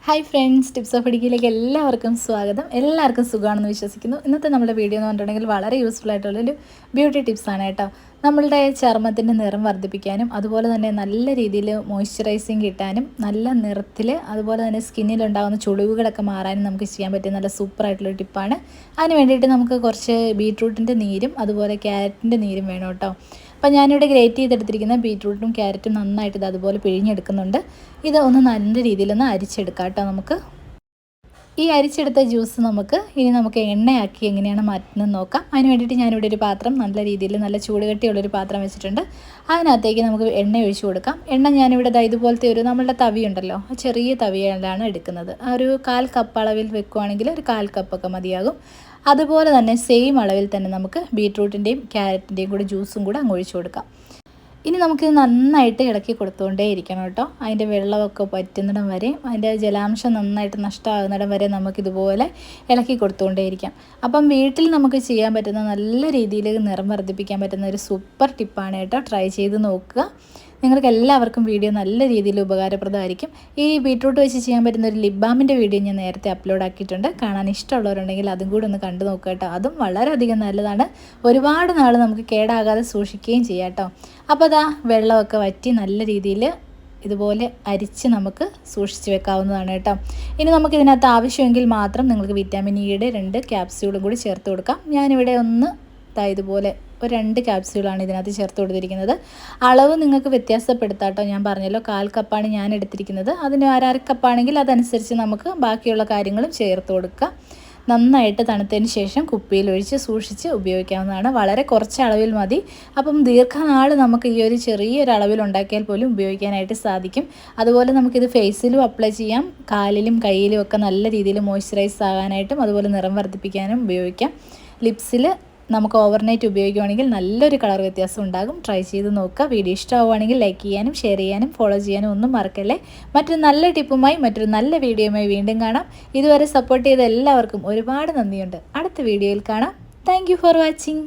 Hi friends, tips of ഇടുക്കിയിലേക്ക് എല്ലാവർക്കും സ്വാഗതം. എല്ലാവർക്കും സുഖമാണെന്ന് വിശ്വസിക്കുന്നു. ഇന്നത്തെ നമ്മുടെ വീഡിയോ എന്ന് പറഞ്ഞിട്ടുണ്ടെങ്കിൽ വളരെ യൂസ്ഫുൾ ആയിട്ടുള്ളൊരു ബ്യൂട്ടി ടിപ്സാണ് കേട്ടോ. നമ്മളുടെ ചർമ്മത്തിൻ്റെ നിറം വർദ്ധിപ്പിക്കാനും അതുപോലെ തന്നെ നല്ല രീതിയിൽ മോയ്സ്ചറൈസിങ് കിട്ടാനും നല്ല നിറത്തിൽ അതുപോലെ തന്നെ സ്കിന്നിലുണ്ടാകുന്ന ചുളിവുകളൊക്കെ മാറാനും നമുക്ക് ചെയ്യാൻ പറ്റിയ നല്ല സൂപ്പറായിട്ടുള്ളൊരു ടിപ്പാണ്. അതിന് വേണ്ടിയിട്ട് നമുക്ക് കുറച്ച് ബീട്രൂട്ടിൻ്റെ നീരും അതുപോലെ ക്യാരറ്റിൻ്റെ നീരും വേണം കേട്ടോ. അപ്പോൾ ഞാനിവിടെ ഗ്രേറ്റ് ചെയ്തെടുത്തിരിക്കുന്ന ബീട്രൂട്ടും ക്യാരറ്റും നന്നായിട്ട് ഇത് അതുപോലെ പിഴിഞ്ഞെടുക്കുന്നുണ്ട്. ഇത് ഒന്ന് നല്ല രീതിയിലൊന്ന് അരിച്ചെടുക്കാം കേട്ടോ. നമുക്ക് ഈ അരിച്ചെടുത്ത ജ്യൂസ് നമുക്ക് എണ്ണയാക്കി എങ്ങനെയാണ് മാറ്റുന്നത് നോക്കാം. അതിന് വേണ്ടിയിട്ട് ഞാനിവിടെ ഒരു പാത്രം നല്ല രീതിയിൽ നല്ല ചൂടുകട്ടിയുള്ളൊരു പാത്രം വെച്ചിട്ടുണ്ട്. അതിനകത്തേക്ക് നമുക്ക് എണ്ണ ഒഴിച്ചു കൊടുക്കാം. എണ്ണ ഞാനിവിടെ ഇതുപോലത്തെ നമ്മളുടെ തവി ഉണ്ടല്ലോ, ആ ചെറിയ തവിയാണ് എടുക്കുന്നത്. ആ ഒരു 1/4 കപ്പ് അളവിൽ വെക്കുവാണെങ്കിൽ ഒരു 1/4 കപ്പൊക്കെ മതിയാകും. അതുപോലെ തന്നെ സെയിം അളവിൽ തന്നെ നമുക്ക് ബീട്രൂട്ടിൻ്റെയും ക്യാരറ്റിൻ്റെയും കൂടെ ജ്യൂസും കൂടെ അങ്ങ് ഒഴിച്ചു കൊടുക്കാം. ഇനി നമുക്കിത് നന്നായിട്ട് ഇളക്കി കൊടുത്തുകൊണ്ടേ ഇരിക്കണം കേട്ടോ. അതിൻ്റെ വെള്ളമൊക്കെ പറ്റുന്നിടം വരെ, അതിൻ്റെ ജലാംശം നന്നായിട്ട് നഷ്ടമാകുന്നിടം വരെ നമുക്കിതുപോലെ ഇളക്കി കൊടുത്തുകൊണ്ടേ ഇരിക്കാം. അപ്പം വീട്ടിൽ നമുക്ക് ചെയ്യാൻ പറ്റുന്ന നല്ല രീതിയിൽ നിറം വർദ്ധിപ്പിക്കാൻ പറ്റുന്ന ഒരു സൂപ്പർ ടിപ്പാണ് കേട്ടോ. ട്രൈ ചെയ്ത് നോക്കുക. നിങ്ങൾക്ക് എല്ലാവർക്കും വീഡിയോ നല്ല രീതിയിൽ ഉപകാരപ്രദമായിരിക്കും. ഈ ബീട്രൂട്ട് വെച്ച് ചെയ്യാൻ പറ്റുന്ന ഒരു ലിപ് ബാമിൻ്റെ വീഡിയോ ഞാൻ നേരത്തെ അപ്ലോഡ് ആക്കിയിട്ടുണ്ട്. കാണാൻ ഇഷ്ടമുള്ളവരുണ്ടെങ്കിൽ അതും കൂടി ഒന്ന് കണ്ടു നോക്കുക കേട്ടോ. അതും വളരെയധികം നല്ലതാണ്. ഒരുപാട് നാൾ നമുക്ക് കേടാകാതെ സൂക്ഷിക്കുകയും ചെയ്യാം കേട്ടോ. അപ്പോൾ അതാ വെള്ളമൊക്കെ വറ്റി നല്ല രീതിയിൽ ഇതുപോലെ അരിച്ച് നമുക്ക് സൂക്ഷിച്ച് വെക്കാവുന്നതാണ് കേട്ടോ. ഇനി നമുക്ക് ഇതിനകത്ത് ആവശ്യമെങ്കിൽ മാത്രം നിങ്ങൾക്ക് വിറ്റാമിൻ ഇയുടെ 2 ക്യാപ്സ്യൂളും കൂടി ചേർത്ത് കൊടുക്കാം. ഞാനിവിടെ ഇതുപോലെ ഒരു 2 ക്യാപ്സ്യൂളാണ് ഇതിനകത്ത് ചേർത്ത് കൊടുത്തിരിക്കുന്നത്. അളവ് നിങ്ങൾക്ക് വ്യത്യാസപ്പെടുത്താം കേട്ടോ. ഞാൻ പറഞ്ഞല്ലോ 1/4 കപ്പാണ് ഞാൻ എടുത്തിരിക്കുന്നത്. അതിന് 1/2 കപ്പാണെങ്കിൽ അതനുസരിച്ച് നമുക്ക് ബാക്കിയുള്ള കാര്യങ്ങളും ചേർത്ത് കൊടുക്കാം. നന്നായിട്ട് തണുത്തതിന് ശേഷം കുപ്പിയിലൊഴിച്ച് സൂക്ഷിച്ച് ഉപയോഗിക്കാവുന്നതാണ്. വളരെ കുറച്ച് അളവിൽ മതി. അപ്പം ദീർഘനാൾ നമുക്ക് ഈ ഒരു ചെറിയൊരു അളവിൽ ഉണ്ടാക്കിയാൽ പോലും ഉപയോഗിക്കാനായിട്ട് സാധിക്കും. അതുപോലെ നമുക്കിത് ഫേസിലും അപ്ലൈ ചെയ്യാം, കാലിലും കയ്യിലും ഒക്കെ നല്ല രീതിയിൽ മോയ്സ്ചറൈസ് ആകാനായിട്ടും അതുപോലെ നിറം വർദ്ധിപ്പിക്കാനും ഉപയോഗിക്കാം. ലിപ്സിൽ നമുക്ക് ഓവർനൈറ്റ് ഉപയോഗിക്കുകയാണെങ്കിൽ നല്ലൊരു കളർ വ്യത്യാസം ഉണ്ടാകും. ട്രൈ ചെയ്ത് നോക്കുക. വീഡിയോ ഇഷ്ടമാവുകയാണെങ്കിൽ ലൈക്ക് ചെയ്യാനും ഷെയർ ചെയ്യാനും ഫോളോ ചെയ്യാനും ഒന്നും മറക്കല്ലേ. മറ്റൊരു നല്ല ടിപ്പുമായി മറ്റൊരു നല്ല വീഡിയോയുമായി വീണ്ടും കാണാം. ഇതുവരെ സപ്പോർട്ട് ചെയ്ത എല്ലാവർക്കും ഒരുപാട് നന്ദിയുണ്ട്. അടുത്ത വീഡിയോയിൽ കാണാം. Thank you for watching.